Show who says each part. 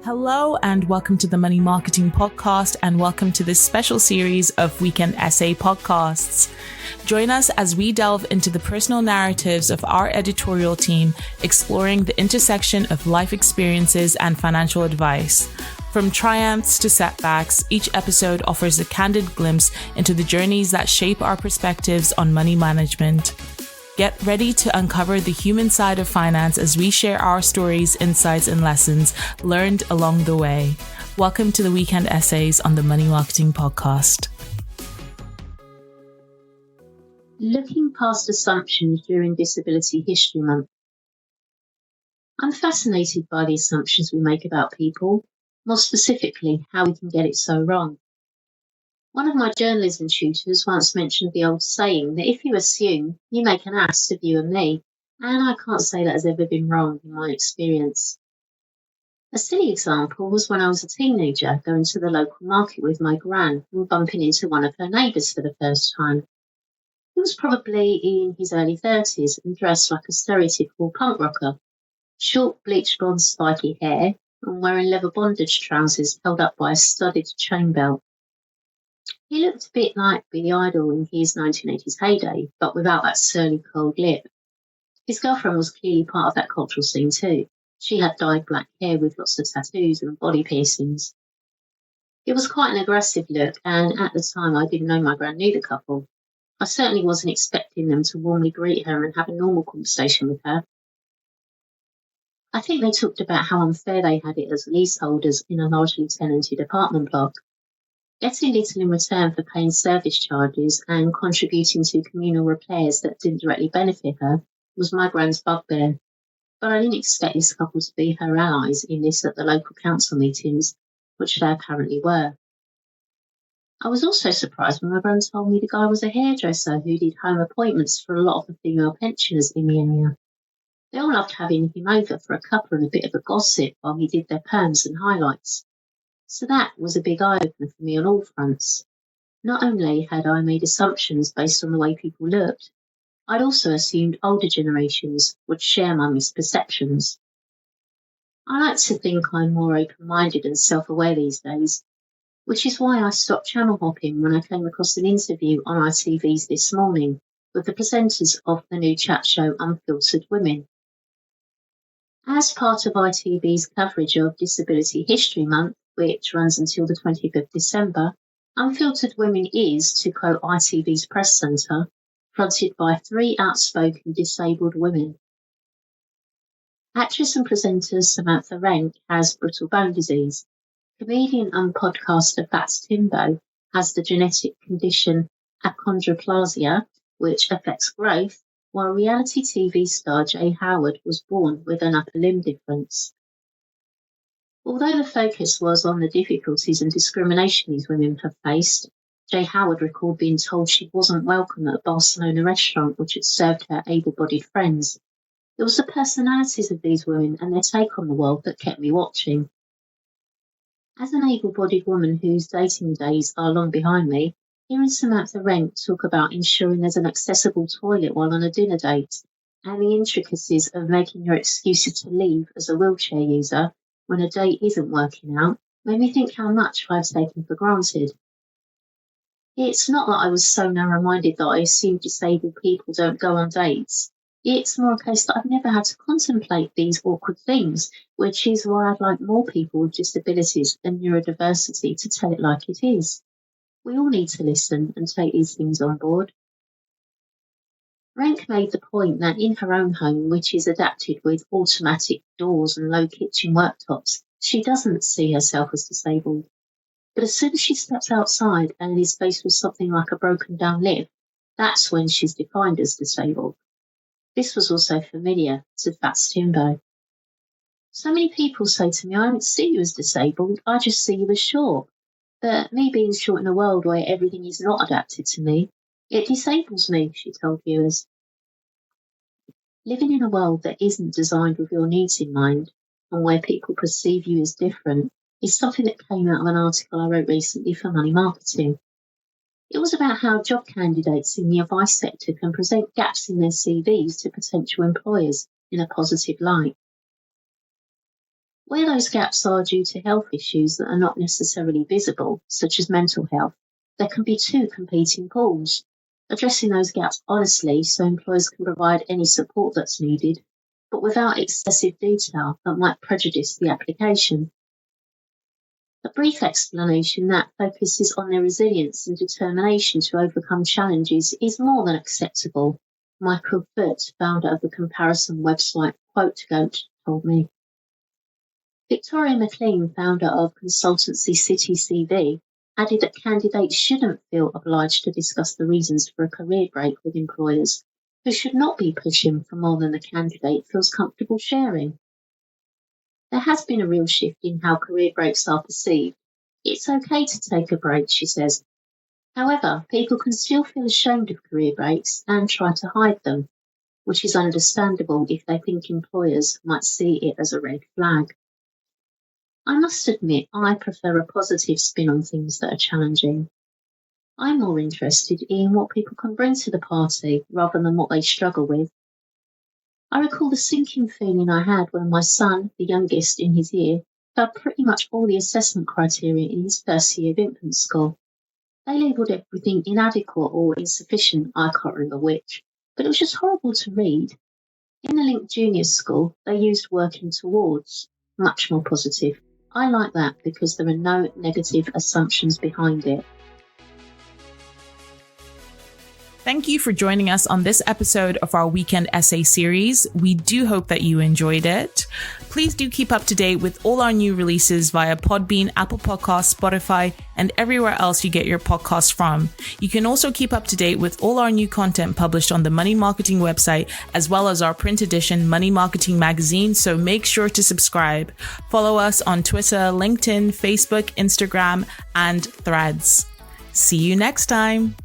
Speaker 1: Hello and welcome to the Money Marketing Podcast, and welcome to this special series of weekend essay podcasts. Join us as we delve into the personal narratives of our editorial team, exploring the intersection of life experiences and financial advice. From triumphs to setbacks, each episode offers a candid glimpse into the journeys that shape our perspectives on money management. Get ready to uncover the human side of finance as we share our stories, insights, and lessons learned along the way. Welcome to the weekend essays on the Money Marketing Podcast.
Speaker 2: Looking past assumptions during Disability History Month. I'm fascinated by the assumptions we make about people, more specifically, how we can get it so wrong. One of my journalism tutors once mentioned the old saying that if you assume, you make an ass of you and me, and I can't say that has ever been wrong in my experience. A silly example was when I was a teenager going to the local market with my gran and bumping into one of her neighbours for the first time. He was probably in his early 30s and dressed like a stereotypical punk rocker, short bleached blonde spiky hair and wearing leather bondage trousers held up by a studded chain belt. He looked a bit like Billy Idol in his 1980s heyday, but without that surly cold lip. His girlfriend was clearly part of that cultural scene too. She had dyed black hair with lots of tattoos and body piercings. It was quite an aggressive look, and at the time I didn't know my gran knew the couple. I certainly wasn't expecting them to warmly greet her and have a normal conversation with her. I think they talked about how unfair they had it as leaseholders in a largely tenanted apartment block. Getting little in return for paying service charges and contributing to communal repairs that didn't directly benefit her was my gran's bugbear. But I didn't expect this couple to be her allies in this at the local council meetings, which they apparently were. I was also surprised when my gran told me the guy was a hairdresser who did home appointments for a lot of the female pensioners in the area. They all loved having him over for a cuppa and a bit of a gossip while he did their perms and highlights. So that was a big eye-opener for me on all fronts. Not only had I made assumptions based on the way people looked, I'd also assumed older generations would share my misperceptions. I like to think I'm more open-minded and self-aware these days, which is why I stopped channel hopping when I came across an interview on ITV's This Morning with the presenters of the new chat show Unfiltered Women. As part of ITV's coverage of Disability History Month, which runs until the 20th of December, Unfiltered Women is, to quote ITV's press centre, fronted by three outspoken disabled women. Actress and presenter Samantha Renck has brittle bone disease. Comedian and podcaster Fats Timbo has the genetic condition achondroplasia, which affects growth, while reality TV star Jay Howard was born with an upper limb difference. Although the focus was on the difficulties and discrimination these women have faced, Jay Howard recalled being told she wasn't welcome at a Barcelona restaurant which had served her able-bodied friends. It was the personalities of these women and their take on the world that kept me watching. As an able-bodied woman whose dating days are long behind me, hearing Samantha Renck talk about ensuring there's an accessible toilet while on a dinner date and the intricacies of making your excuses to leave as a wheelchair user when a date isn't working out made me think how much I've taken for granted. It's not that I was so narrow-minded that I assumed disabled people don't go on dates. It's more a case that I've never had to contemplate these awkward things, which is why I'd like more people with disabilities and neurodiversity to tell it like it is. We all need to listen and take these things on board. Renck made the point that in her own home, which is adapted with automatic doors and low kitchen worktops, she doesn't see herself as disabled. But as soon as she steps outside and is faced with something like a broken down lift, that's when she's defined as disabled. This was also familiar to Fats Timbo. So many people say to me, I don't see you as disabled, I just see you as short. But me being short in a world where everything is not adapted to me, it disables me, she told viewers. Living in a world that isn't designed with your needs in mind and where people perceive you as different is something that came out of an article I wrote recently for Money Marketing. It was about how job candidates in the advice sector can present gaps in their CVs to potential employers in a positive light. Where those gaps are due to health issues that are not necessarily visible, such as mental health, there can be two competing pools. Addressing those gaps honestly so employers can provide any support that's needed, but without excessive detail that might prejudice the application. A brief explanation that focuses on their resilience and determination to overcome challenges is more than acceptable, Michael Foote, founder of the comparison website QuoteGoat, told me. Victoria McLean, founder of consultancy City CV, added that candidates shouldn't feel obliged to discuss the reasons for a career break with employers, who should not be pushing for more than the candidate feels comfortable sharing. There has been a real shift in how career breaks are perceived. It's okay to take a break, she says. However, people can still feel ashamed of career breaks and try to hide them, which is understandable if they think employers might see it as a red flag. I must admit I prefer a positive spin on things that are challenging. I'm more interested in what people can bring to the party rather than what they struggle with. I recall the sinking feeling I had when my son, the youngest in his year, failed pretty much all the assessment criteria in his first year of infant school. They labelled everything inadequate or insufficient, I can't remember which, but it was just horrible to read. In the Link Junior School, they used working towards, much more positive. I like that because there are no negative assumptions behind it.
Speaker 1: Thank you for joining us on this episode of our weekend essay series. We do hope that you enjoyed it. Please do keep up to date with all our new releases via Podbean, Apple Podcasts, Spotify, and everywhere else you get your podcasts from. You can also keep up to date with all our new content published on the Money Marketing website, as well as our print edition Money Marketing magazine, so make sure to subscribe. Follow us on Twitter, LinkedIn, Facebook, Instagram, and Threads. See you next time.